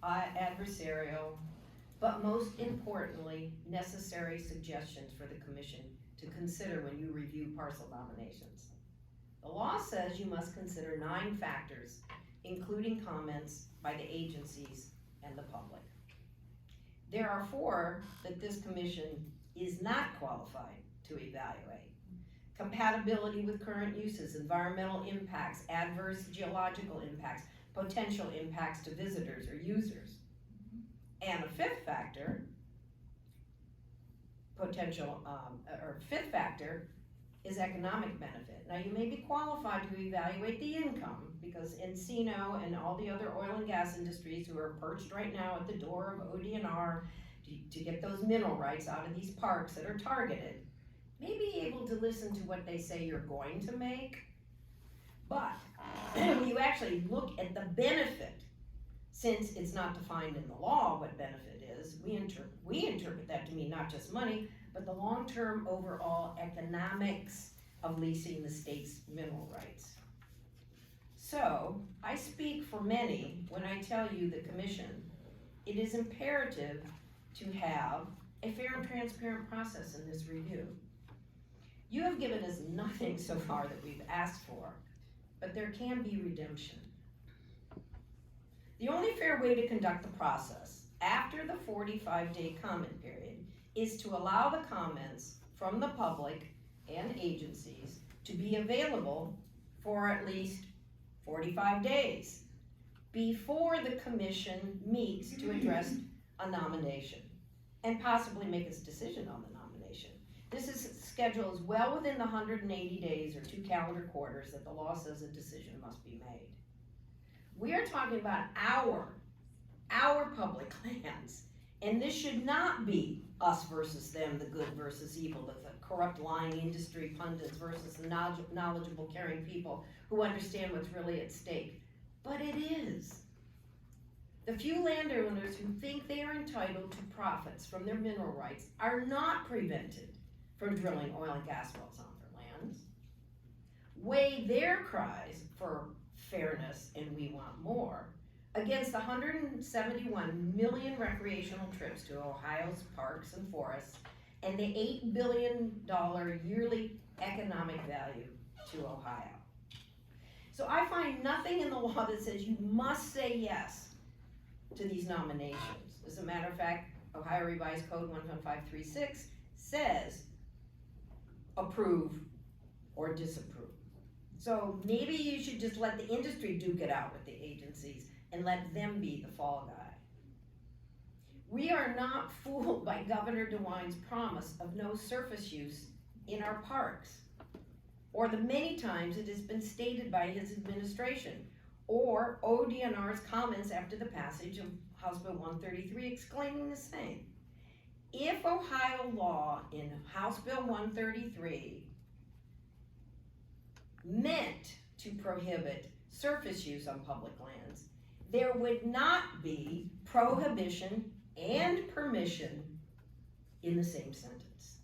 adversarial, but most importantly, necessary suggestions for the commission to consider when you review parcel nominations. The law says you must consider 9 factors, including comments by the agencies and the public. There are 4 that this commission is not qualified to evaluate. Compatibility with current uses, environmental impacts, adverse geological impacts, potential impacts to visitors or users. And a 5th factor, fifth factor is economic benefit. Now you may be qualified to evaluate the income because Encino and all the other oil and gas industries who are perched right now at the door of ODNR to get those mineral rights out of these parks that are targeted, may be able to listen to what they say you're going to make, but when you actually look at the benefit, since it's not defined in the law what benefit is, we interpret that to mean not just money, but the long-term overall economics of leasing the state's mineral rights. So, I speak for many when I tell you the commission, it is imperative to have a fair and transparent process in this review. You have given us nothing so far that we've asked for, but there can be redemption. The only fair way to conduct the process after the 45-day comment period is to allow the comments from the public and agencies to be available for at least 45 days before the commission meets to address a nomination and possibly make its decision on the nomination. This schedule is well within the 180 days or 2 calendar quarters that the law says a decision must be made. We are talking about our public lands, and this should not be us versus them, the good versus evil, the corrupt lying industry pundits versus the knowledgeable caring people who understand what's really at stake. But it is. The few landowners who think they are entitled to profits from their mineral rights are not prevented from drilling oil and gas wells on their lands. Weigh their cries for fairness and we want more against the 171 million recreational trips to Ohio's parks and forests and the $8 billion yearly economic value to Ohio. So I find nothing in the law that says you must say yes to these nominations. As a matter of fact, Ohio Revised Code 11536 says approve or disapprove. So maybe you should just let the industry duke it out with the agencies and let them be the fall guy. We are not fooled by Governor DeWine's promise of no surface use in our parks, or the many times it has been stated by his administration, or ODNR's comments after the passage of House Bill 133 exclaiming the same. If Ohio law in House Bill 133 meant to prohibit surface use on public lands, there would not be prohibition and permission in the same sentence.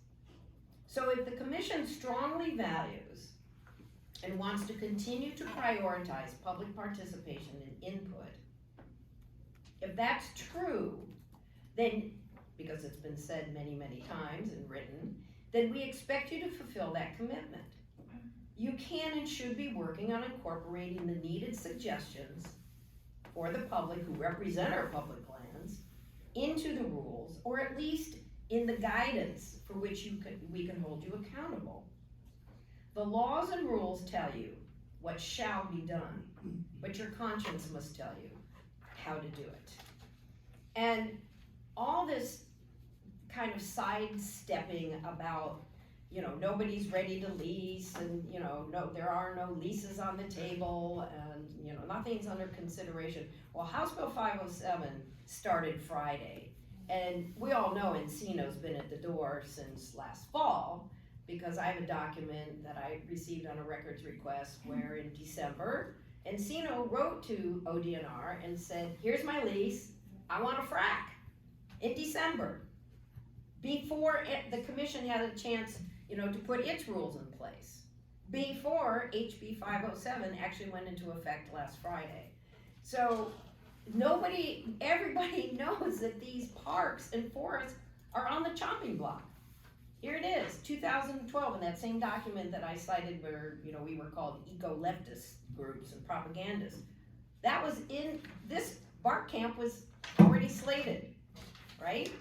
So if the commission strongly values and wants to continue to prioritize public participation and input, if that's true, then, because it's been said many, many times and written, then we expect you to fulfill that commitment. You can and should be working on incorporating the needed suggestions for the public who represent our public lands into the rules, or at least in the guidance for which we can hold you accountable. The laws and rules tell you what shall be done, but your conscience must tell you how to do it. And all this kind of sidestepping about, nobody's ready to lease, and no, there are no leases on the table, and nothing's under consideration. Well, House Bill 507 started Friday, and we all know Encino's been at the door since last fall, because I have a document that I received on a records request where in December, Encino wrote to ODNR and said, here's my lease, I want a frack, in December, before the commission had a chance to put its rules in place, before HB 507 actually went into effect last Friday. So everybody knows that these parks and forests are on the chopping block. Here it is, 2012, in that same document that I cited where, we were called eco-leftist groups and propagandists. That was this bark camp was already slated, right?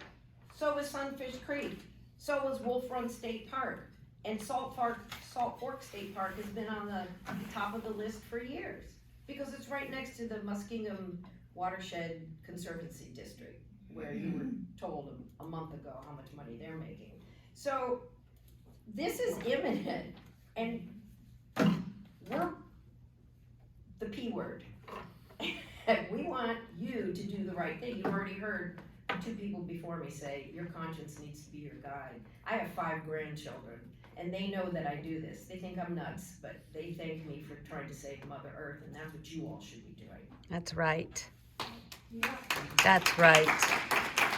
So was Sunfish Creek, so was Wolf Run State Park, and Salt Fork State Park has been on the top of the list for years, because it's right next to the Muskingum Watershed Conservancy District, where you were told a month ago how much money they're making. So this is imminent, and we're the P word. And we want you to do the right thing. You've already heard 2 people before me say, your conscience needs to be your guide. I have 5 grandchildren, and they know that I do this. They think I'm nuts, but they thank me for trying to save Mother Earth, and that's what you all should be doing. That's right. Yeah. That's right.